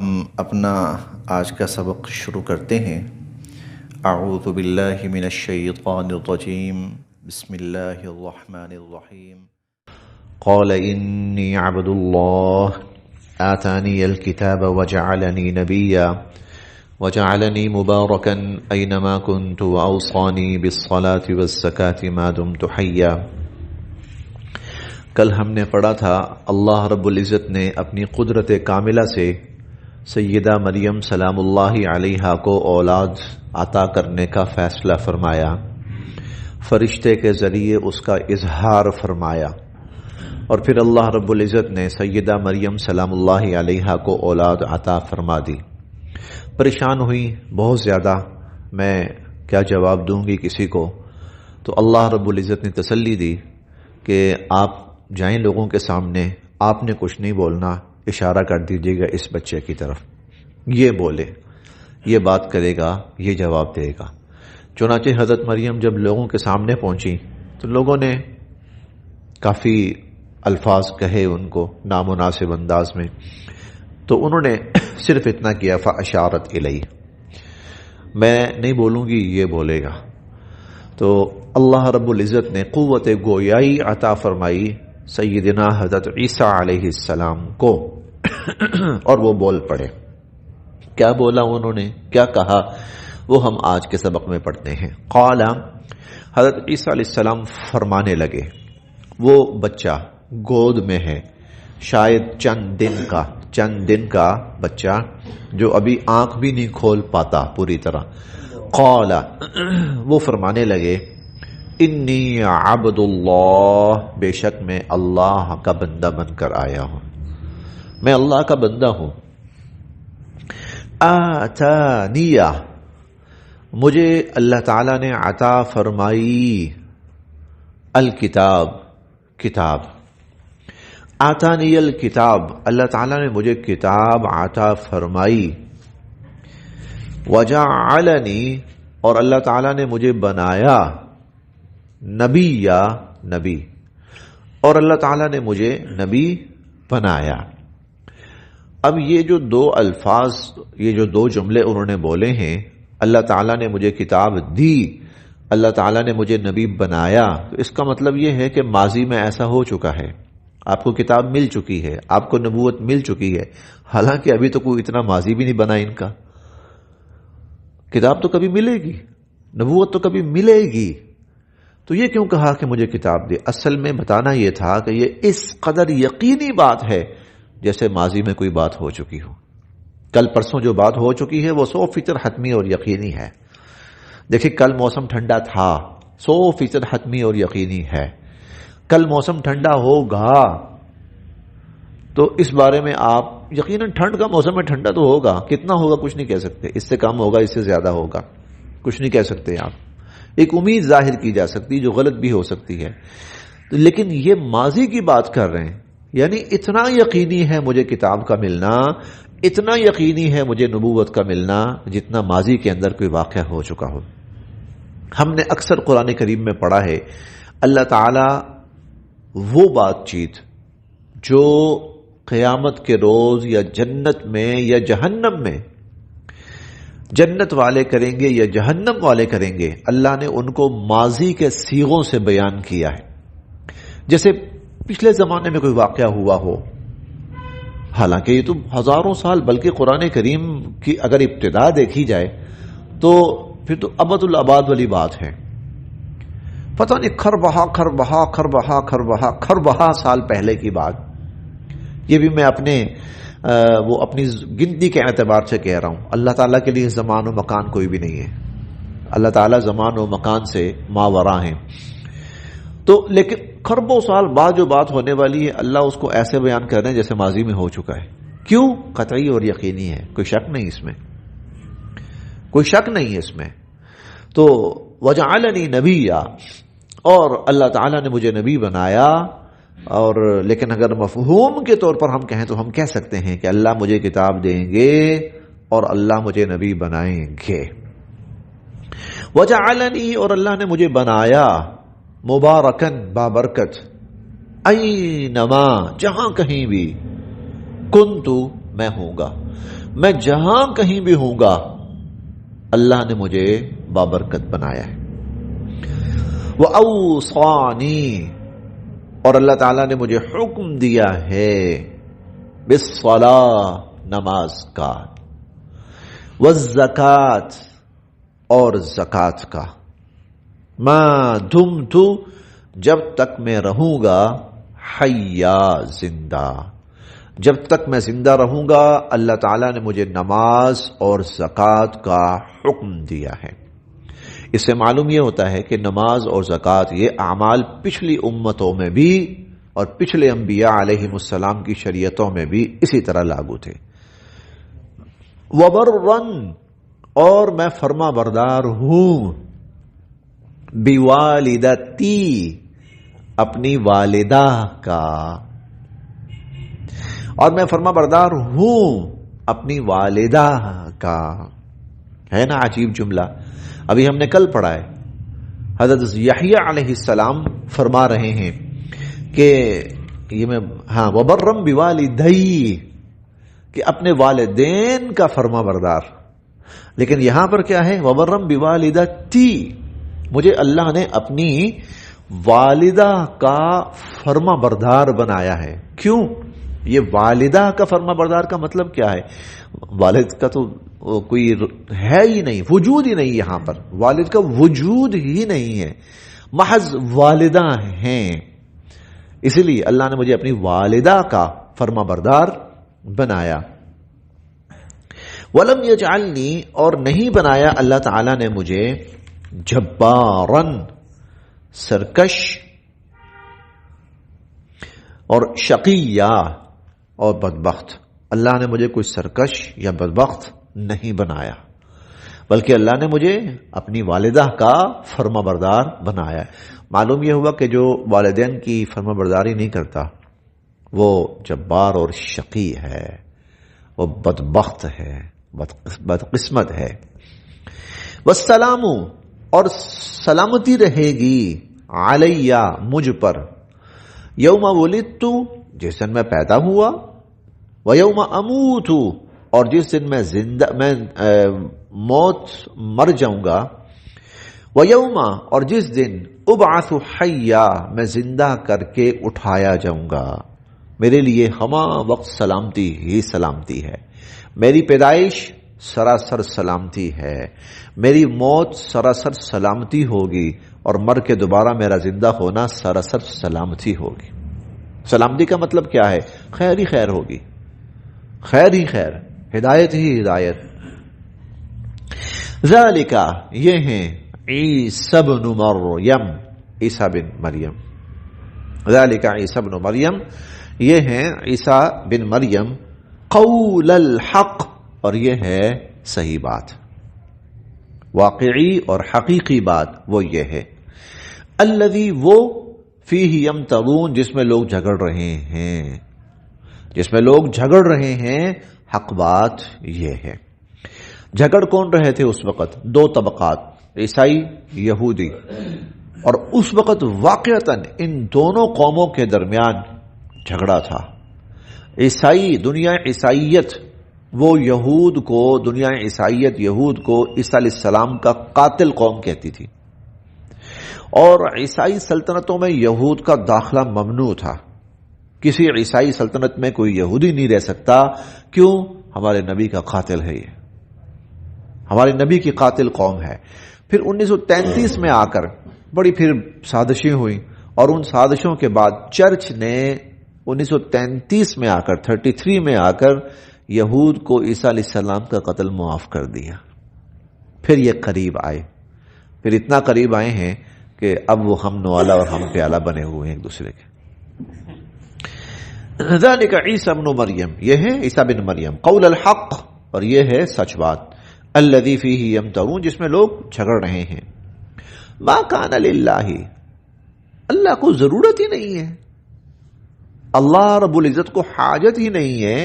ہم اپنا آج کا سبق شروع کرتے ہیں۔ اعوذ باللہ من الشیطان الرجیم، بسم اللہ الرحمن الرحیم۔ قال انی عبد اللہ آتانی الکتاب وجعلنی نبیا وجعلنی مبارکا اینما کنت واوصانی بالصلاة والزکاة ما دمت حیا۔ کل ہم نے پڑھا تھا اللہ رب العزت نے اپنی قدرت کاملہ سے سیدہ مریم سلام اللہ علیہا کو اولاد عطا کرنے کا فیصلہ فرمایا، فرشتے کے ذریعے اس کا اظہار فرمایا، اور پھر اللہ رب العزت نے سیدہ مریم سلام اللہ علیہا کو اولاد عطا فرما دی۔ پریشان ہوئی بہت زیادہ، میں کیا جواب دوں گی کسی کو؟ تو اللہ رب العزت نے تسلی دی کہ آپ جائیں لوگوں کے سامنے، آپ نے کچھ نہیں بولنا، اشارہ کر دیجیے گا اس بچے کی طرف، یہ بولے، یہ بات کرے گا، یہ جواب دے گا۔ چنانچہ حضرت مریم جب لوگوں کے سامنے پہنچی تو لوگوں نے کافی الفاظ کہے ان کو نامناسب انداز میں، تو انہوں نے صرف اتنا کیا فاشارت الیہ، میں نہیں بولوں گی، یہ بولے گا۔ تو اللہ رب العزت نے قوت گویائی عطا فرمائی سیدنا حضرت عیسیٰ علیہ السلام کو، اور وہ بول پڑے۔ کیا بولا انہوں نے، کیا کہا، وہ ہم آج کے سبق میں پڑھتے ہیں۔ قال، حضرت عیسیٰ علیہ السلام فرمانے لگے، وہ بچہ گود میں ہے، شاید چند دن کا بچہ جو ابھی آنکھ بھی نہیں کھول پاتا پوری طرح۔ قال، وہ فرمانے لگے، انی عبد اللہ، بے شک میں اللہ کا بندہ بن کر آیا ہوں، میں اللہ کا بندہ ہوں۔ آتانیہ، مجھے اللہ تعالیٰ نے عطا فرمائی، الکتاب، کتاب، آتانی الکتاب، اللہ تعالیٰ نے مجھے کتاب عطا فرمائی، وجعلنی، اور اللہ تعالیٰ نے مجھے بنایا، نبی یا نبی، اور اللہ تعالیٰ نے مجھے نبی بنایا۔ اب یہ جو دو الفاظ، یہ جو دو جملے انہوں نے بولے ہیں، اللہ تعالیٰ نے مجھے کتاب دی، اللہ تعالیٰ نے مجھے نبی بنایا، تو اس کا مطلب یہ ہے کہ ماضی میں ایسا ہو چکا ہے، آپ کو کتاب مل چکی ہے، آپ کو نبوت مل چکی ہے، حالانکہ ابھی تو کوئی اتنا ماضی بھی نہیں بنا ان کا۔ کتاب تو کبھی ملے گی، نبوت تو کبھی ملے گی، تو یہ کیوں کہا کہ مجھے کتاب دی؟ اصل میں بتانا یہ تھا کہ یہ اس قدر یقینی بات ہے جیسے ماضی میں کوئی بات ہو چکی ہو، کل پرسوں جو بات ہو چکی ہے وہ 100% حتمی اور یقینی ہے۔ دیکھیں کل موسم ٹھنڈا تھا، 100% حتمی اور یقینی ہے، کل موسم ٹھنڈا ہوگا، تو اس بارے میں آپ یقیناً ٹھنڈ کا موسم ہے، ٹھنڈا تو ہوگا، کتنا ہوگا کچھ نہیں کہہ سکتے، اس سے کم ہوگا، اس سے زیادہ ہوگا، کچھ نہیں کہہ سکتے آپ، ایک امید ظاہر کی جا سکتی جو غلط بھی ہو سکتی ہے، لیکن یہ ماضی کی بات کر رہے ہیں، یعنی اتنا یقینی ہے مجھے کتاب کا ملنا، اتنا یقینی ہے مجھے نبوت کا ملنا جتنا ماضی کے اندر کوئی واقعہ ہو چکا ہو۔ ہم نے اکثر قرآن کریم میں پڑھا ہے اللہ تعالی وہ بات چیت جو قیامت کے روز یا جنت میں یا جہنم میں جنت والے کریں گے یا جہنم والے کریں گے، اللہ نے ان کو ماضی کے صیغوں سے بیان کیا ہے، جیسے پچھلے زمانے میں کوئی واقعہ ہوا ہو، حالانکہ یہ تو ہزاروں سال، بلکہ قرآن کریم کی اگر ابتدا دیکھی جائے تو پھر تو ابد الاباد والی بات ہے، پتہ نہیں خربہا سال پہلے کی بات۔ یہ بھی میں اپنی گنتی کے اعتبار سے کہہ رہا ہوں، اللہ تعالیٰ کے لیے زمان و مکان کوئی بھی نہیں ہے، اللہ تعالیٰ زمان و مکان سے ماوراء ہیں، تو لیکن خربوں سال بعد جو بات ہونے والی ہے اللہ اس کو ایسے بیان کر رہے ہیں جیسے ماضی میں ہو چکا ہے۔ کیوں؟ قطعی اور یقینی ہے، کوئی شک نہیں اس میں، کوئی شک نہیں ہے اس میں۔ تو وجعلنی نبیا، اور اللہ تعالیٰ نے مجھے نبی بنایا، اور لیکن اگر مفہوم کے طور پر ہم کہیں تو ہم کہہ سکتے ہیں کہ اللہ مجھے کتاب دیں گے اور اللہ مجھے نبی بنائیں گے۔ وجعلنی، اور اللہ نے مجھے بنایا، مبارکن، بابرکت، اینما، جہاں کہیں بھی، کنتو، میں ہوں گا، میں جہاں کہیں بھی ہوں گا اللہ نے مجھے بابرکت بنایا ہے. وَأَوْصَانِي، اور اللہ تعالیٰ نے مجھے حکم دیا ہے بِالصَّلَاةِ، نماز کا، وَالزَّكَاةِ، اور زکات کا، مَا دُمْتُ، جب تک میں رہوں گا، حیا، زندہ، جب تک میں زندہ رہوں گا اللہ تعالیٰ نے مجھے نماز اور زکات کا حکم دیا ہے. اس سے معلوم یہ ہوتا ہے کہ نماز اور زکات یہ اعمال پچھلی امتوں میں بھی اور پچھلے انبیاء علیہم السلام کی شریعتوں میں بھی اسی طرح لاگو تھے. وبرن، اور میں فرما بردار ہوں، بوالدتی، اپنی والدہ کا، اور میں فرما بردار ہوں اپنی والدہ کا. ہے نا عجیب جملہ. ابھی ہم نے کل پڑھا ہے حضرت یحییٰ علیہ السلام فرما رہے ہیں کہ یہ میں وبرم بوالدی، کہ اپنے والدین کا فرما بردار. لیکن یہاں پر کیا ہے؟ وبرم بوالدتی، مجھے اللہ نے اپنی والدہ کا فرما بردار بنایا ہے. کیوں؟ یہ والدہ کا فرما بردار کا مطلب کیا ہے؟ والد کا تو کوئی ہے ہی نہیں، وجود ہی نہیں. یہاں پر والد کا وجود ہی نہیں ہے، محض والدہ ہیں. اسی لیے اللہ نے مجھے اپنی والدہ کا فرما بردار بنایا. وَلَمْ يَجْعَلْنِي، اور نہیں بنایا اللہ تعالیٰ نے مجھے جباراً، سرکش اور شقیہ اور بدبخت. اللہ نے مجھے کوئی سرکش یا بدبخت نہیں بنایا، بلکہ اللہ نے مجھے اپنی والدہ کا فرما بردار بنایا. معلوم یہ ہوا کہ جو والدین کی فرما برداری نہیں کرتا وہ جبار اور شقی ہے، وہ بدبخت ہے، بدقسمت ہے. والسلام، اور سلامتی رہے گی، علیہ، مجھ پر، یوم ولدت، جس دن میں پیدا ہوا، ویوم اموت، اور جس دن میں موت مر جاؤں گا، ویوم، اور جس دن ابعث حیا، میں زندہ کر کے اٹھایا جاؤں گا. میرے لیے ہما وقت سلامتی ہی سلامتی ہے. میری پیدائش سراسر سلامتی ہے، میری موت سراسر سلامتی ہوگی، اور مر کے دوبارہ میرا زندہ ہونا سراسر سلامتی ہوگی. سلامتی کا مطلب کیا ہے؟ خیر ہی خیر ہوگی، خیر ہی خیر، ہدایت ہی ہدایت. ذالک، یہ ہیں عیسی بن مریم، عیسی بن مریم. ذالک عیسی بن مریم، یہ ہیں عیسی بن مریم. قول الحق، اور یہ ہے صحیح بات، واقعی اور حقیقی بات وہ یہ ہے. الذی، وہ، فیہ یمترون، جس میں لوگ جھگڑ رہے ہیں، جس میں لوگ جھگڑ رہے ہیں. حق بات یہ ہے. جھگڑ کون رہے تھے اس وقت؟ دو طبقات، عیسائی، یہودی. اور اس وقت واقعتاً ان دونوں قوموں کے درمیان جھگڑا تھا. عیسائی، دنیا عیسائیت، وہ یہود کو، دنیا عیسائیت یہود کو عیسیٰ علیہ السلام کا قاتل قوم کہتی تھی. اور عیسائی سلطنتوں میں یہود کا داخلہ ممنوع تھا. کسی عیسائی سلطنت میں کوئی یہودی نہیں رہ سکتا. کیوں؟ ہمارے نبی کا قاتل ہے، یہ ہمارے نبی کی قاتل قوم ہے. پھر 1933 میں آ کر بڑی پھر سازشیں ہوئیں، اور ان سازشوں کے بعد چرچ نے 1933 میں آ کر 33 میں آ کر یہود کو عیسیٰ علیہ السلام کا قتل معاف کر دیا. پھر یہ قریب آئے، پھر اتنا قریب آئے ہیں کہ اب وہ ہم نوالا اور ہم پیالہ بنے ہوئے ہیں ایک دوسرے کے. ذالک عیسی ابن مریم، یہ ہے عیسی بن مریم. قول الحق، اور یہ ہے سچ بات. الذی فیہ یمترون، جس میں لوگ جھگڑ رہے ہیں. ما کان للہ، اللہ کو ضرورت ہی نہیں ہے، اللہ رب العزت کو حاجت ہی نہیں ہے،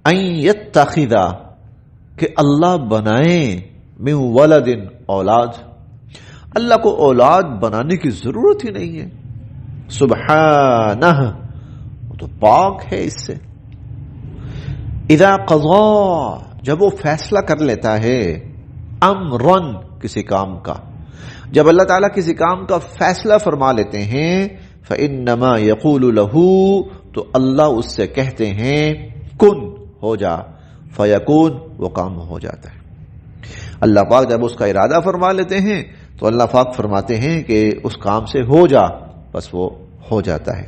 ان یتخذ، کہ اللہ بنائے، من ولد، اولاد. اللہ کو اولاد بنانے کی ضرورت ہی نہیں ہے. سبحانہ، وہ تو پاک ہے اس سے. اذا قضا، جب وہ فیصلہ کر لیتا ہے امرن کسی کام کا، جب اللہ تعالیٰ کسی کام کا فیصلہ فرما لیتے ہیں فإنما یقول لہ تو اللہ اس سے کہتے ہیں کن ہو جا، فیکون وہ کام ہو جاتا ہے۔ اللہ پاک جب اس کا ارادہ فرما لیتے ہیں تو اللہ پاک فرماتے ہیں کہ اس کام سے ہو جا، بس وہ ہو جاتا ہے۔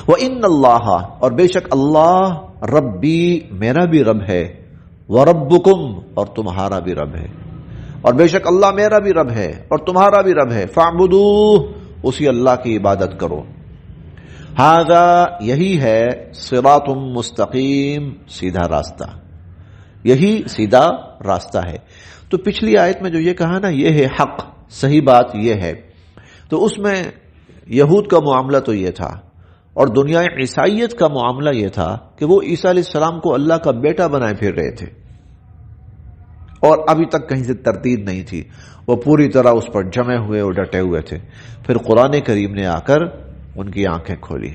وَإِنَّ اللَّهَ اور بے شک اللہ ربی میرا بھی رب ہے، وَرَبُّكُمْ اور تمہارا بھی رب ہے، اور بے شک اللہ میرا بھی رب ہے اور تمہارا بھی رب ہے، فَاعْبُدُوهُ اسی اللہ کی عبادت کرو۔ ھذا یہی ہے صراط مستقیم سیدھا راستہ، یہی سیدھا راستہ ہے۔ تو پچھلی آیت میں جو یہ کہا نا یہ ہے حق، صحیح بات یہ ہے، تو اس میں یہود کا معاملہ تو یہ تھا اور دنیا عیسائیت کا معاملہ یہ تھا کہ وہ عیسیٰ علیہ السلام کو اللہ کا بیٹا بنائے پھر رہے تھے اور ابھی تک کہیں سے تردید نہیں تھی، وہ پوری طرح اس پر جمے ہوئے اور ڈٹے ہوئے تھے۔ پھر قرآن کریم نے آ کر ان کی آنکھیں کھولی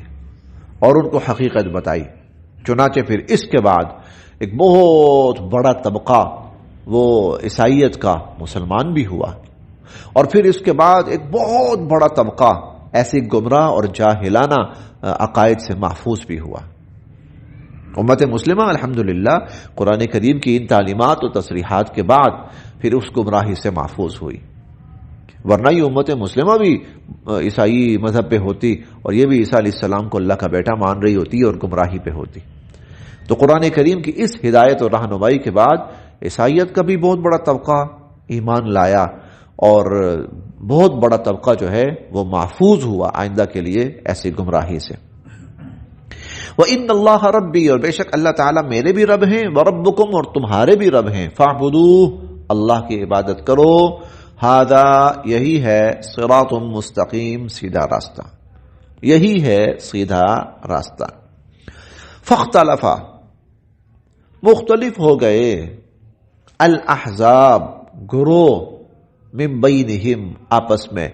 اور ان کو حقیقت بتائی، چنانچہ پھر اس کے بعد ایک بہت بڑا طبقہ وہ عیسائیت کا مسلمان بھی ہوا، اور پھر اس کے بعد ایک بہت بڑا طبقہ ایسی گمراہ اور جاہلانہ عقائد سے محفوظ بھی ہوا۔ امت مسلمہ الحمدللہ قرآن کریم کی ان تعلیمات و تصریحات کے بعد پھر اس گمراہی سے محفوظ ہوئی، ورنہ یہ امت مسلمہ بھی عیسائی مذہب پہ ہوتی اور یہ بھی عیسیٰ علیہ السلام کو اللہ کا بیٹا مان رہی ہوتی اور گمراہی پہ ہوتی۔ تو قرآن کریم کی اس ہدایت اور رہنمائی کے بعد عیسائیت کا بھی بہت بڑا طبقہ ایمان لایا اور بہت بڑا طبقہ جو ہے وہ محفوظ ہوا آئندہ کے لیے ایسی گمراہی سے۔ وَإِنَّ اللَّهَ رَبِّي اور بے شک اللہ تعالیٰ میرے بھی رب ہیں، وَرَبُّكُمْ اور تمہارے بھی رب ہیں، فَاعْبُدُوهُ اللہ کی عبادت کرو، ھذا یہی ہے صراط مستقیم سیدھا راستہ، یہی ہے سیدھا راستہ۔ فاختلف مختلف ہو گئے الاحزاب گروہ من بینہم آپس میں،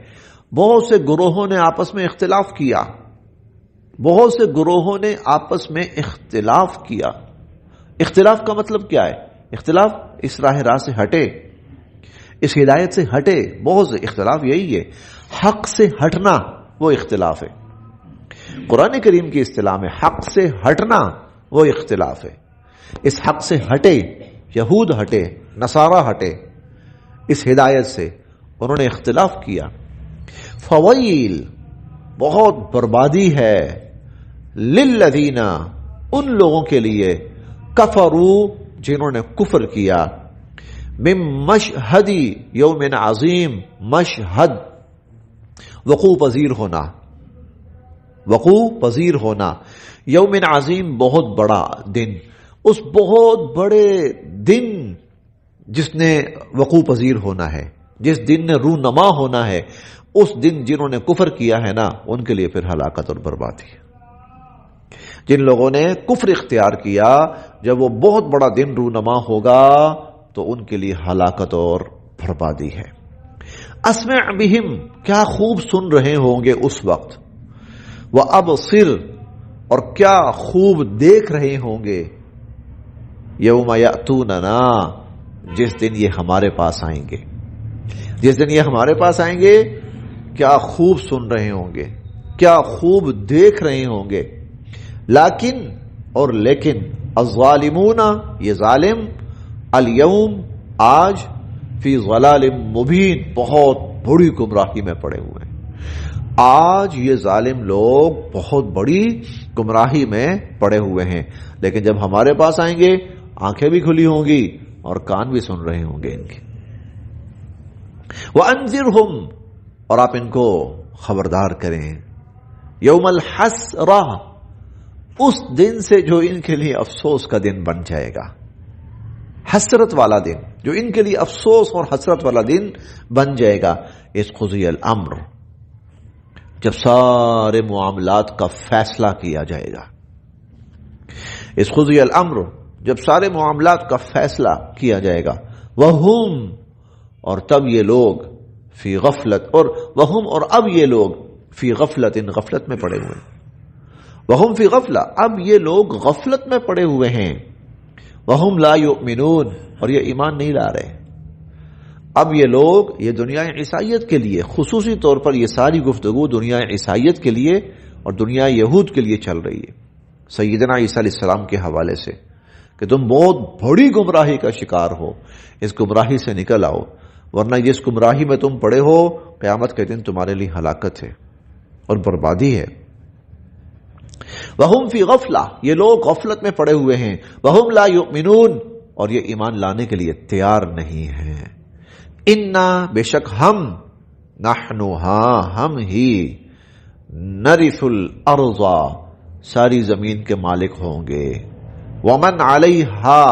بہت سے گروہوں نے آپس میں اختلاف کیا، بہت سے گروہوں نے آپس میں اختلاف کیا۔ اختلاف کا مطلب کیا ہے؟ اختلاف اس راہ سے ہٹے، اس ہدایت سے ہٹے، بہت سے اختلاف یہی ہے، حق سے ہٹنا وہ اختلاف ہے۔ قرآن کریم کی اصطلاح میں حق سے ہٹنا وہ اختلاف ہے۔ اس حق سے ہٹے، یہود ہٹے، نصارہ ہٹے، اس ہدایت سے انہوں نے اختلاف کیا۔ فویل بہت بربادی ہے، للذین ان لوگوں کے لیے، کفروا جنہوں نے کفر کیا، من مشہد یوم عظیم، مشہد وقوع پذیر ہونا، وقوع پذیر ہونا، یوم عظیم بہت بڑا دن، اس بہت بڑے دن جس نے وقوع پذیر ہونا ہے، جس دن نے رونما ہونا ہے، اس دن جنہوں نے کفر کیا ہے نا ان کے لیے پھر ہلاکت اور بربادی ہے۔ جن لوگوں نے کفر اختیار کیا جب وہ بہت بڑا دن رونما ہوگا تو ان کے لیے ہلاکت اور بربادی ہے۔ اسمع بہم کیا خوب سن رہے ہوں گے اس وقت، وابصر اور کیا خوب دیکھ رہے ہوں گے، یوم یأتوننا جس دن یہ ہمارے پاس آئیں گے، جس دن یہ ہمارے پاس آئیں گے کیا خوب سن رہے ہوں گے، کیا خوب دیکھ رہے ہوں گے۔ لیکن اور لیکن الظالمون یہ ظالم، الیوم آج، فی ضلال مبین بہت بڑی گمراہی میں پڑے ہوئے ہیں۔ آج یہ ظالم لوگ بہت بڑی گمراہی میں پڑے ہوئے ہیں، لیکن جب ہمارے پاس آئیں گے آنکھیں بھی کھلی ہوں گی اور کان بھی سن رہے ہوں گے ان کے۔ وَأَنذِرْهُمْ اور آپ ان کو خبردار کریں، یوم الحسرہ اس دن سے جو ان کے لیے افسوس کا دن بن جائے گا، حسرت والا دن جو ان کے لیے افسوس اور حسرت والا دن بن جائے گا۔ اس قضی الامر جب سارے معاملات کا فیصلہ کیا جائے گا، اس قضی الامر جب سارے معاملات کا فیصلہ کیا جائے گا، وہم اور تب یہ لوگ فی غفلت اور وہم اور اب یہ لوگ فی غفلت ان غفلت میں پڑے ہوئے ہیں، وہم فی غفلہ اب یہ لوگ غفلت میں پڑے ہوئے ہیں، وہم لا یؤمنون، اور یہ ایمان نہیں لا رہے۔ اب یہ لوگ، یہ دنیا عیسائیت کے لیے، خصوصی طور پر یہ ساری گفتگو دنیا عیسائیت کے لیے اور دنیا یہود کے لیے چل رہی ہے، سیدنا عیسیٰ علیہ السلام کے حوالے سے، کہ تم بہت بڑی گمراہی کا شکار ہو، اس گمراہی سے نکل آؤ، ورنہ جس گمراہی میں تم پڑے ہو قیامت کے دن تمہارے لیے ہلاکت ہے اور بربادی ہے۔ وہم فی غفلہ، یہ لوگ غفلت میں پڑے ہوئے ہیں، وہم لا یؤمنون، اور یہ ایمان لانے کے لیے تیار نہیں ہیں۔ انا، بے شک ہم، نحنو، ہاں ہم ہی، نرث الارض، ساری زمین کے مالک ہوں گے، ومن علیہا،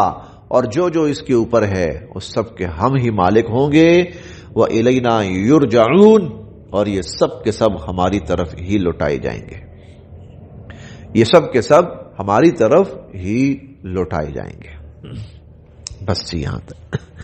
اور جو جو اس کے اوپر ہے اس سب کے ہم ہی مالک ہوں گے، وإلینا یرجعون، اور یہ سب کے سب ہماری طرف ہی لوٹائے جائیں گے، یہ سب کے سب ہماری طرف ہی لوٹائے جائیں گے۔ بس یہاں تک۔